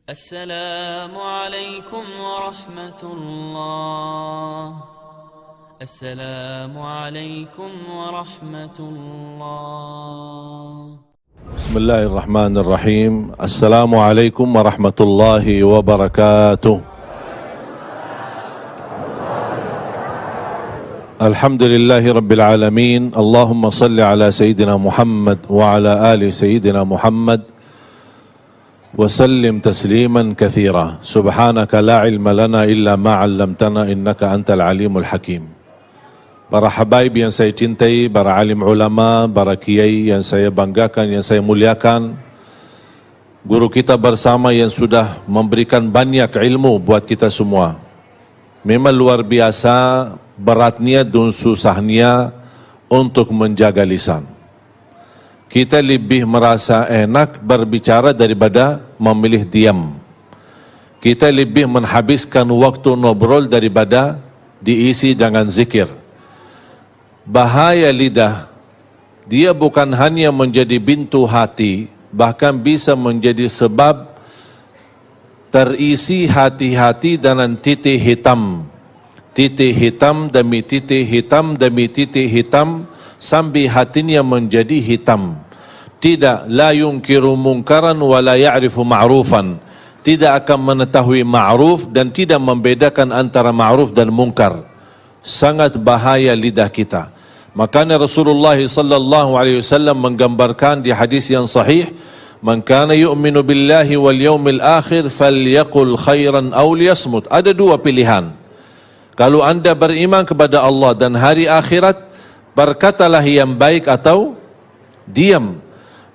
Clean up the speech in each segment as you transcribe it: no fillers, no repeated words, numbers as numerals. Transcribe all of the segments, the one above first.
السلام عليكم ورحمة الله. السلام عليكم ورحمة الله. بسم الله الرحمن الرحيم. السلام عليكم ورحمة الله وبركاته. الحمد لله رب العالمين. اللهم صل على سيدنا محمد وعلى آل سيدنا محمد وسلم تسليما كثيرا. سبحانك لا علم لنا إلا ما علمتنا إنك أنت العليم الحكيم. Para habaib yang saya cintai, para alim ulama, para kiai yang saya banggakan, yang saya muliakan, guru kita bersama yang sudah memberikan banyak ilmu buat kita semua. Memang luar biasa beratnya dan susahnya untuk menjaga lisan. Kita lebih merasa enak berbicara daripada memilih diam. Kita lebih menghabiskan waktu ngobrol daripada diisi dengan zikir. Bahaya lidah, dia bukan hanya menjadi pintu hati, bahkan bisa menjadi sebab terisi hati-hati dengan titik hitam. Titik hitam demi titik hitam demi titik hitam, sampai hatinya menjadi hitam. Tidak, la yunkiru munkaran wa la ya'rifu ma'rufan. Tidak akan mengetahui ma'ruf dan tidak membedakan antara ma'ruf dan munkar. Sangat bahaya lidah kita. Makanya Rasulullah sallallahu alaihi wasallam menggambarkan di hadis yang sahih, "Man kana yu'minu billahi wal yawmil akhir falyaqul khairan aw liyasmut." Ada dua pilihan. Kalau anda beriman kepada Allah dan hari akhirat, berkatalah yang baik atau diam.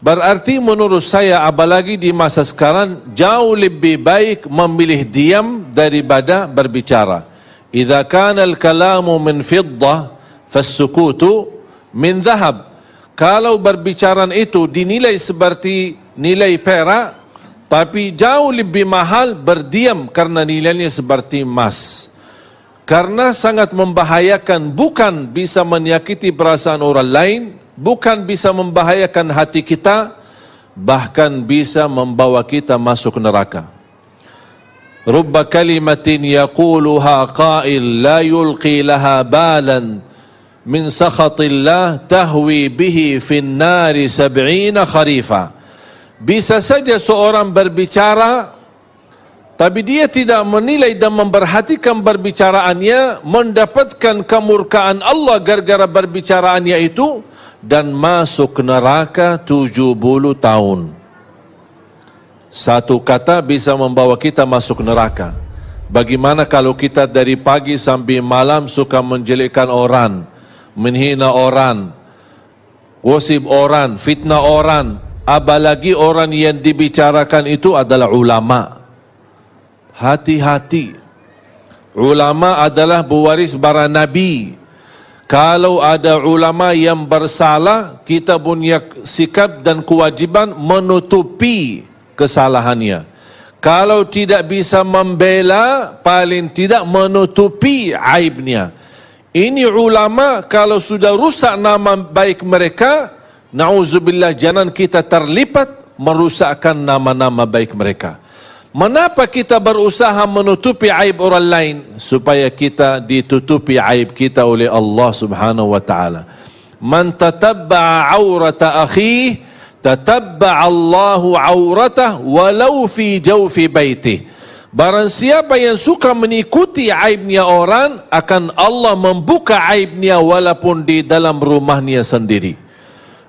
Berarti menurut saya, apalagi di masa sekarang, jauh lebih baik memilih diam daripada berbicara. Idza kana al-kalamu min fiddah fas-sukutu min dhahab. Kalau berbicara itu dinilai seperti nilai perak, tapi jauh lebih mahal berdiam karena nilainya seperti emas. Karena sangat membahayakan, bukan bisa menyakiti perasaan orang lain, bukan bisa membahayakan hati kita, bahkan bisa membawa kita masuk neraka. Rubba kalimatin yaquluha qail la yulqi laha balan min sakhatillah tahwi bihi fin nari 70 kharifa. Bisa saja seorang berbicara, tapi dia tidak menilai dan memperhatikan perbicaraannya, mendapatkan kemurkaan Allah gara-gara perbicaraannya itu, dan masuk neraka 70 tahun. Satu kata bisa membawa kita masuk neraka. Bagaimana kalau kita dari pagi sampai malam suka menjelekkan orang, menghina orang, gosip orang, fitnah orang, apalagi orang yang dibicarakan itu adalah ulama. Hati-hati. Ulama adalah pewaris para nabi. Kalau ada ulama yang bersalah, kita punya sikap dan kewajiban menutupi kesalahannya. Kalau tidak bisa membela, paling tidak menutupi aibnya. Ini ulama, kalau sudah rusak nama baik mereka, na'udzubillah, jangan kita terlibat merusakkan nama-nama baik mereka. Mengapa kita berusaha menutupi aib orang lain? Supaya kita ditutupi aib kita oleh Allah subhanahu wa ta'ala. Man tatabba'a awrata akhih, tatabba'a Allahu awratah walau fi jawfi baitih. Barang siapa yang suka mengikuti aibnya orang, akan Allah membuka aibnya walaupun di dalam rumahnya sendiri.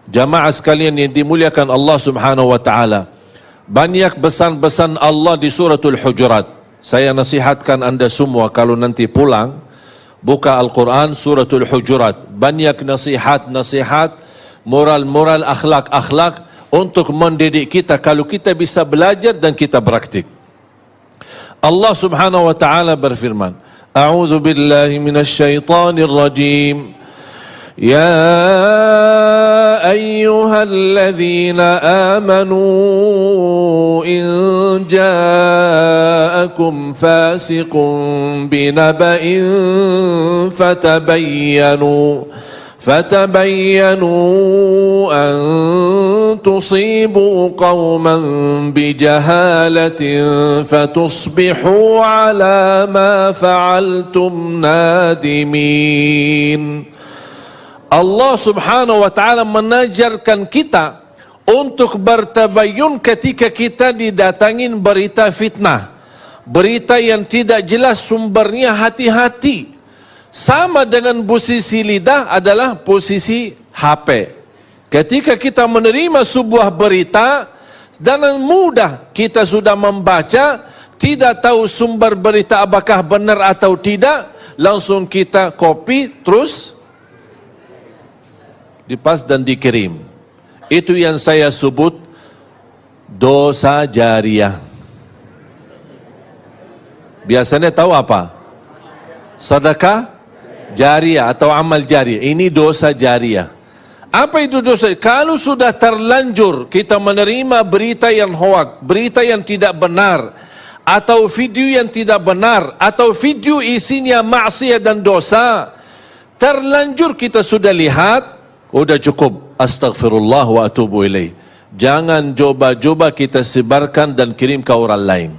Jamaah sekalian yang dimuliakan Allah subhanahu wa ta'ala, banyak pesan-pesan Allah di suratul Hujurat. Saya nasihatkan anda semua kalau nanti pulang, buka Al-Quran suratul Hujurat. Banyak nasihat-nasihat, moral-moral, akhlak-akhlak untuk mendidik kita kalau kita bisa belajar dan kita praktik. Allah subhanahu wa ta'ala berfirman, A'udzu billahi minasy syaithanir rajim. يا أيها الذين آمنوا إن جاءكم فاسق بنبأ فتبينوا أن تصيبوا قوما بجهالة فتصبحوا على ما فعلتم نادمين. Allah subhanahu wa ta'ala menajarkan kita untuk bertabayun ketika kita didatangin berita fitnah, berita yang tidak jelas sumbernya. Hati-hati. Sama dengan posisi lidah adalah posisi HP. Ketika kita menerima sebuah berita, dengan mudah kita sudah membaca, tidak tahu sumber berita apakah benar atau tidak, langsung kita copy terus dipas dan dikirim. Itu yang saya sebut dosa jariah. Biasanya tahu apa? Sedekah jariah atau amal jariah. Ini dosa jariah. Apa itu dosa? Kalau sudah terlanjur kita menerima berita yang hoak, berita yang tidak benar, atau video yang tidak benar, atau video isinya maksiat dan dosa, terlanjur kita sudah lihat, udah cukup, astaghfirullah wa atubu ilaih. Jangan coba-coba kita sebarkan dan kirim ke orang lain.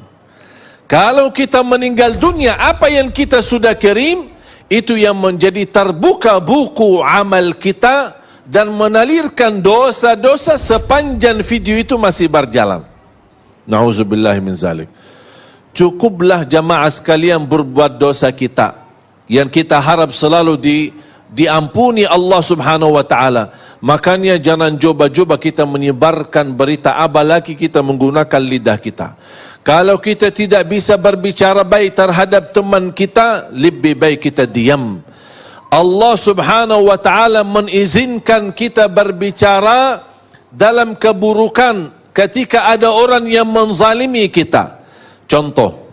Kalau kita meninggal dunia, apa yang kita sudah kirim, itu yang menjadi terbuka buku amal kita dan menalirkan dosa-dosa sepanjang video itu masih berjalan. Na'udzubillah min zalik. Cukuplah jamaah sekalian berbuat dosa kita, yang kita harap selalu diampuni Allah subhanahu wa ta'ala. Makanya jangan coba-coba kita menyebarkan berita, apalagi kita menggunakan lidah kita. Kalau kita tidak bisa berbicara baik terhadap teman kita, lebih baik kita diam. Allah subhanahu wa ta'ala mengizinkan kita berbicara dalam keburukan ketika ada orang yang menzalimi kita. Contoh,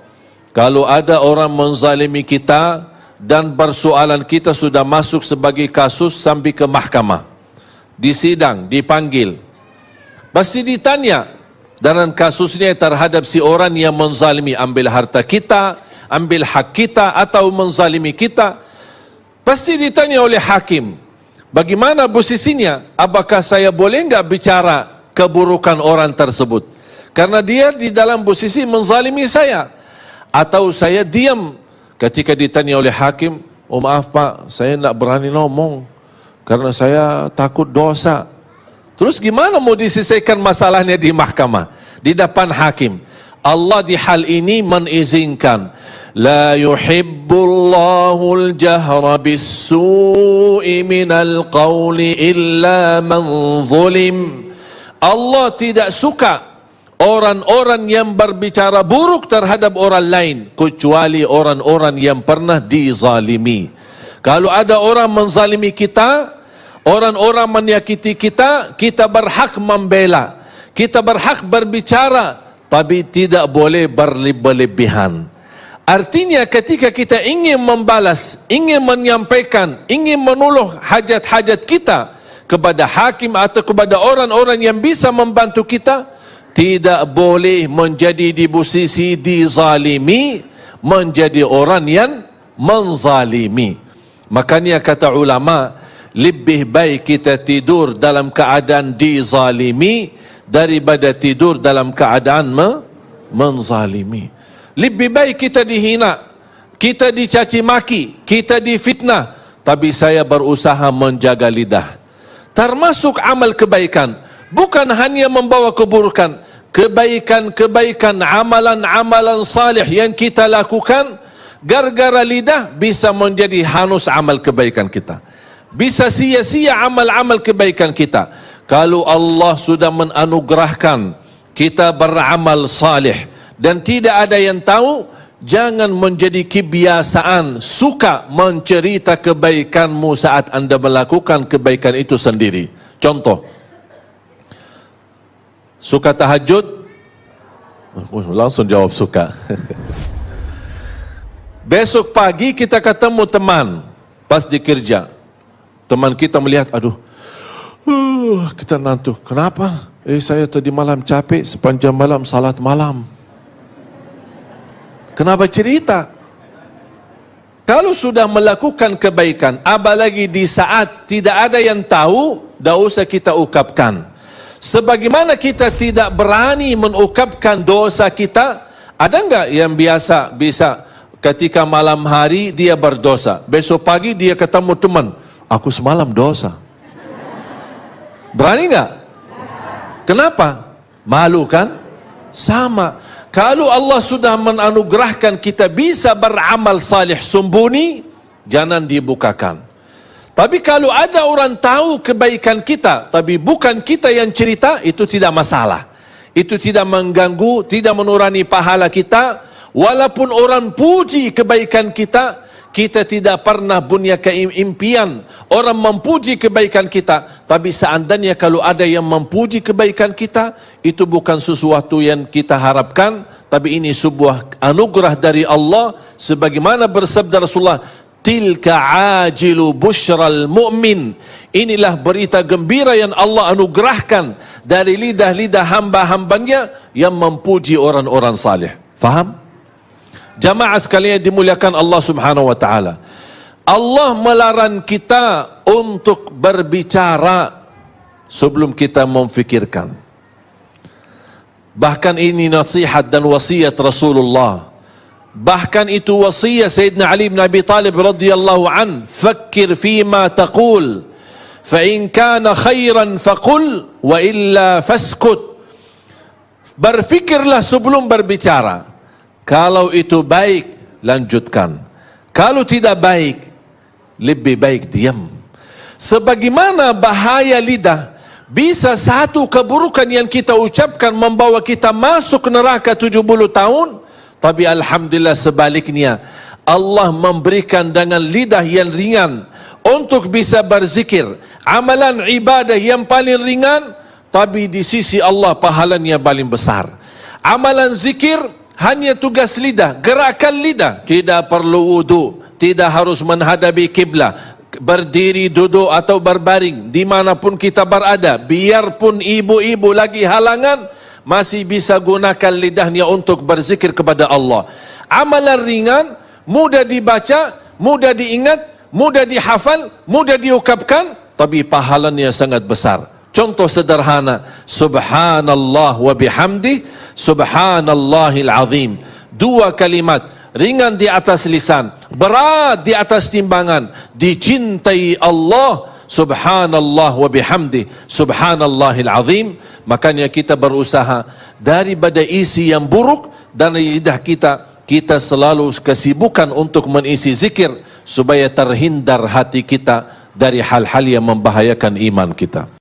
kalau ada orang menzalimi kita dan persoalan kita sudah masuk sebagai kasus sampai ke mahkamah, di sidang, dipanggil, pasti ditanya dalam kasusnya terhadap si orang yang menzalimi, ambil harta kita, ambil hak kita, atau menzalimi kita. Pasti ditanya oleh hakim, bagaimana posisinya? Apakah saya boleh enggak bicara keburukan orang tersebut? Karena dia di dalam posisi menzalimi saya. Atau saya diam ketika ditanya oleh hakim, oh maaf pak, saya enggak berani ngomong karena saya takut dosa. Terus gimana mau diselesaikan masalahnya di mahkamah, di depan hakim? Allah di hal ini mengizinkan, la yuhibbullahul jahra bis-su'i minal qawli illa man zulim. Allah tidak suka orang-orang yang berbicara buruk terhadap orang lain, kecuali orang-orang yang pernah dizalimi. Kalau ada orang menzalimi kita, orang-orang menyakiti kita, kita berhak membela, kita berhak berbicara, tapi tidak boleh berlebihan. Artinya ketika kita ingin membalas, ingin menyampaikan, ingin menolong hajat-hajat kita kepada hakim atau kepada orang-orang yang bisa membantu kita, tidak boleh menjadi di posisi dizalimi, menjadi orang yang menzalimi. Makanya kata ulama, lebih baik kita tidur dalam keadaan dizalimi daripada tidur dalam keadaan menzalimi. Lebih baik kita dihina, kita dicaci maki, kita difitnah, tapi saya berusaha menjaga lidah. Termasuk amal kebaikan, bukan hanya membawa keburukan, kebaikan-kebaikan, amalan-amalan salih yang kita lakukan, gara-gara lidah bisa menjadi hanus amal kebaikan kita, bisa sia-sia amal-amal kebaikan kita. Kalau Allah sudah menanugerahkan kita beramal salih dan tidak ada yang tahu, jangan menjadi kebiasaan suka mencerita kebaikanmu saat anda melakukan kebaikan itu sendiri. Contoh, suka tahajud? Langsung jawab suka. Besok pagi kita ketemu teman pas di kerja, teman kita melihat, aduh, kita nantu, kenapa? Saya tadi malam capek, sepanjang malam salat malam. Kenapa cerita? Kalau sudah melakukan kebaikan, apalagi di saat tidak ada yang tahu, tidak usah kita ungkapkan. Sebagaimana kita tidak berani mengungkapkan dosa kita, ada enggak yang biasa bisa ketika malam hari dia berdosa, besok pagi dia ketemu teman, aku semalam dosa. Berani enggak? Kenapa? Malu kan? Sama. Kalau Allah sudah menganugerahkan kita bisa beramal salih sembunyi, jangan dibukakan. Tapi kalau ada orang tahu kebaikan kita, tapi bukan kita yang cerita, itu tidak masalah. Itu tidak mengganggu, tidak mengurangi pahala kita. Walaupun orang puji kebaikan kita, kita tidak pernah punya keimpian orang memuji kebaikan kita. Tapi seandainya kalau ada yang memuji kebaikan kita, itu bukan sesuatu yang kita harapkan, tapi ini sebuah anugerah dari Allah. Sebagaimana bersabda Rasulullah, tilka ajilu busyral mu'min, inilah berita gembira yang Allah anugerahkan dari lidah-lidah hamba-hambanya yang memuji orang-orang saleh. Faham? Jamaah sekalian dimuliakan Allah Subhanahu wa taala. Allah melarang kita untuk berbicara sebelum kita memfikirkan. Bahkan ini nasihat dan wasiat Rasulullah. Bahkan itu wasiat Sayyidina Ali bin Abi Talib radhiyallahu an, "Fakkir fima taqul, fa in kana khairan faqul wa illa faskut." Berfikirlah sebelum berbicara. Kalau itu baik, lanjutkan. Kalau tidak baik, lebih baik diam. Sebagaimana bahaya lidah, bisa satu keburukan yang kita ucapkan membawa kita masuk neraka 70 tahun. Tapi alhamdulillah sebaliknya, Allah memberikan dengan lidah yang ringan untuk bisa berzikir. Amalan ibadah yang paling ringan, tapi di sisi Allah pahalanya paling besar. Amalan zikir hanya tugas lidah, gerakan lidah, tidak perlu wudu, tidak harus menghadapi kiblat, berdiri, duduk atau berbaring, dimanapun kita berada, biarpun ibu-ibu lagi halangan, masih bisa gunakan lidahnya untuk berzikir kepada Allah. Amalan ringan, mudah dibaca, mudah diingat, mudah dihafal, mudah diucapkan, tapi pahalanya sangat besar. Contoh sederhana, subhanallah wa bihamdi, subhanallahil azim. Dua kalimat, ringan di atas lisan, berat di atas timbangan, dicintai Allah, subhanallah wa bihamdi, subhanallahil azim. Makanya kita berusaha daripada isi yang buruk dan lidah kita, kita selalu kesibukan untuk mengisi zikir supaya terhindar hati kita dari hal-hal yang membahayakan iman kita.